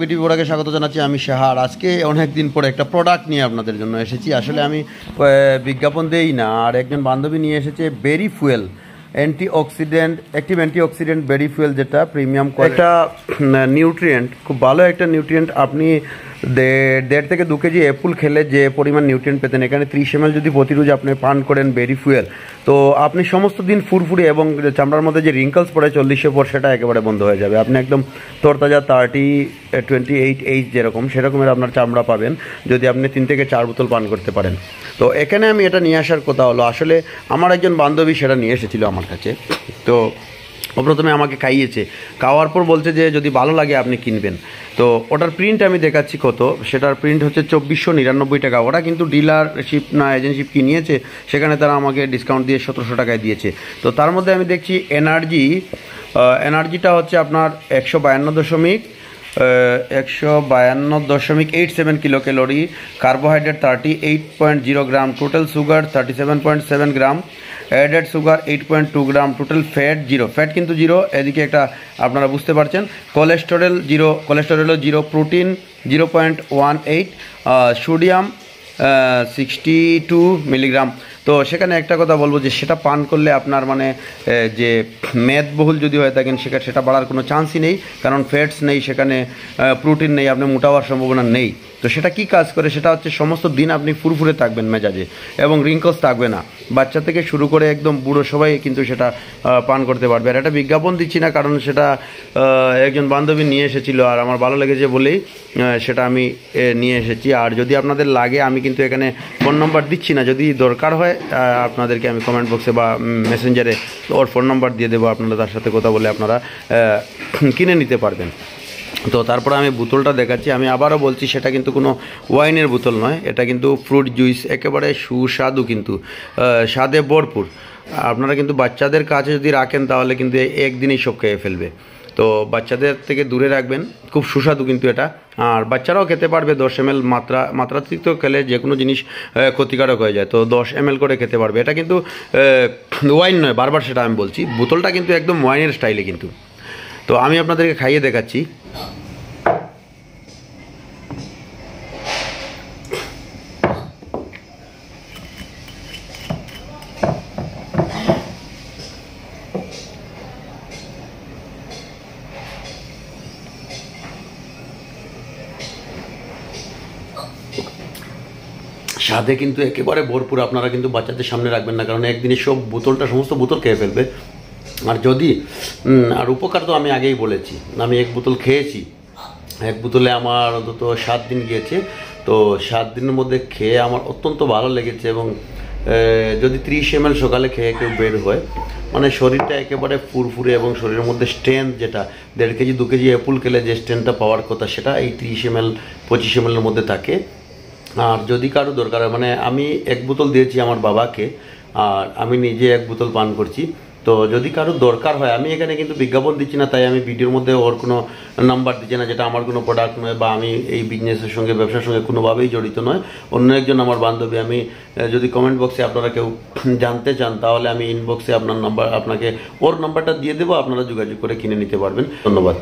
PT বোর্ডকে স্বাগত জানাচ্ছি। আমি শাহার। আজকে অনেক দিন পরে একটা প্রোডাক্ট নিয়ে আপনাদের জন্য এসেছি। আসলে আমি বিজ্ঞাপন দেই না, আর একজন বান্ধবী নিয়ে এসেছে বেরি ফুয়েল অ্যাক্টিভ অ্যান্টিঅক্সিডেন্ট বেরি ফুয়েল, যেটা প্রিমিয়াম একটা নিউট্রিয়েন্ট, খুব ভালো একটা নিউট্রিয়েন্ট। আপনি 1.5 থেকে 2 কেজি অ্যাপেল খেলে যে পরিমাণ নিউট্রিয়েন্ট পেতেন, এখানে 30 ml যদি প্রতি রোজ আপনি পান করেন বেরি ফুয়েল, তো আপনি সমস্ত দিন ফুরফুরে এবং চামড়ার মধ্যে যে রিঙ্কলস পড়ে 40-এর পর, সেটা একেবারে বন্ধ হয়ে যাবে। আপনি একদম তরতাজা 28 এইজ যেরকম সেরকমের আপনার চামড়া পাবেন যদি আপনি 3 থেকে 4 বোতল পান করতে পারেন। তো এখানে আমি এটা নিয়ে আসার কথা হলো, আসলে আমার একজন বান্ধবী সেটা নিয়ে এসেছিলো আমার কাছে। তো প্রথমে আমাকে খাইয়েছে, খাওয়ার পর বলছে যে যদি ভালো লাগে আপনি কিনবেন। তো ওটার প্রিন্ট আমি দেখাচ্ছি কত, সেটার প্রিন্ট হচ্ছে 2499 টাকা। ওরা কিন্তু ডিলারশিপ না এজেন্সিপ কি নিয়েছে, সেখানে তারা আমাকে ডিসকাউন্ট দিয়ে 1700 টাকায় দিয়েছে। তো তার মধ্যে আমি দেখছি এনার্জিটা হচ্ছে আপনার 152.87 কিলো ক্যালোরি, কার্বোহাইড্রেট 38.0 গ্রাম, টোটাল সুগার 37.7 গ্রাম, অ্যাডেড সুগার 8.2 গ্রাম, টোটাল ফ্যাট 0, ফ্যাট কিন্তু 0, এদিকে একটা আপনারা বুঝতে পারছেন। কোলেস্টেরলও 0, প্রোটিন 0.18, সোডিয়াম 62 মিলিগ্রাম। তো সেখানে একটা কথা বলবো যে সেটা পান করলে আপনার মানে যে মেদবহুল যদি হয়ে থাকেন সেটা বাড়ার কোনো চান্সই নেই, কারণ ফ্যাটস নেই সেখানে, প্রোটিন নেই, আপনি মোটা হওয়ার সম্ভাবনা নেই। তো সেটা কি কাজ করে, সেটা হচ্ছে সমস্ত দিন আপনি ফুরফুরে থাকবেন মেজাজে এবং রিঙ্কলস থাকবে না। বাচ্চা থেকে শুরু করে একদম বুড়ো সবাই কিন্তু সেটা পান করতে পারবে। আর এটা বিজ্ঞাপন দিচ্ছি না, কারণ সেটা একজন বান্ধবী নিয়ে এসেছিল আর আমার ভালো লেগেছে বলেই সেটা আমি নিয়ে এসেছি। আর যদি আপনাদের লাগে, আমি কিন্তু এখানে ফোন নম্বর দিচ্ছি না, যদি দরকার হয় আপনাদেরকে আমি কমেন্ট বক্সে বা মেসেঞ্জারে ওর ফোন নম্বর দিয়ে দেবো, আপনারা তার সাথে কথা বলে আপনারা কিনে নিতে পারবেন। তো তারপরে আমি বোতলটা দেখাচ্ছি। আমি আবারও বলছি, সেটা কিন্তু কোনো ওয়াইনের বোতল নয়, এটা কিন্তু ফ্রুট জুইস, একেবারে সুস্বাদু, কিন্তু স্বাদে ভরপুর। আপনারা কিন্তু বাচ্চাদের কাছে যদি রাখেন তাহলে কিন্তু একদিনেই সব খেয়ে ফেলবে। তো বাচ্চাদের থেকে দূরে রাখবেন, খুব সুস্বাদু কিন্তু এটা। আর বাচ্চারাও খেতে পারবে। 10 ml মাত্রাতিরিক্ত খেলে যে কোনো জিনিস ক্ষতিকারক হয়ে যায়, তো 10 ml করে খেতে পারবে। এটা কিন্তু ওয়াইন নয়, বারবার সেটা আমি বলছি, বোতলটা কিন্তু একদম ওয়াইনের স্টাইলে কিন্তু। তো আমি আপনাদেরকে খাইয়ে দেখাচ্ছি। স্বাদে কিন্তু একেবারে ভরপুর। আপনারা কিন্তু বাচ্চাদের সামনে রাখবেন না, কারণ একদিনে সমস্ত বোতল খেয়ে ফেলবে। আর আর উপকার তো আমি আগেই বলেছি, আমি 1 বোতল খেয়েছি, 1 বোতলে আমার অন্তত 7 দিন গিয়েছে। তো 7 দিনের মধ্যে খেয়ে আমার অত্যন্ত ভালো লেগেছে। এবং যদি 30 ml সকালে খেয়ে কেউ বের হয়, মানে শরীরটা একেবারে ফুরফুরে এবং শরীরের মধ্যে স্ট্রেংথ, যেটা 1.5 কেজি 2 কেজি অ্যাপেল খেলে যে স্ট্রেংথটা পাওয়ার কথা, সেটা এই 30 ml 25 ml এর মধ্যে থাকে। আর যদি কারো দরকার হয়, মানে আমি 1 বোতল দিয়েছি আমার বাবাকে, আর আমি নিজে 1 বোতল পান করছি। তো যদি কারো দরকার হয়, আমি এখানে কিন্তু বিজ্ঞাপন দিচ্ছি না, তাই আমি ভিডিওর মধ্যে ওর কোনো নাম্বার দিচ্ছি না, যেটা আমার কোনো প্রোডাক্ট নয় বা আমি এই বিজনেসের সঙ্গে, ব্যবসার সঙ্গে কোনোভাবেই জড়িত নয়। অন্য একজন আমার বান্ধবী। আমি যদি কমেন্ট বক্সে আপনারা কেউ জানতে চান, তাহলে আমি ইনবক্সে আপনাকে ওর নাম্বারটা দিয়ে দেবো, আপনারা যোগাযোগ করে কিনে নিতে পারবেন। ধন্যবাদ।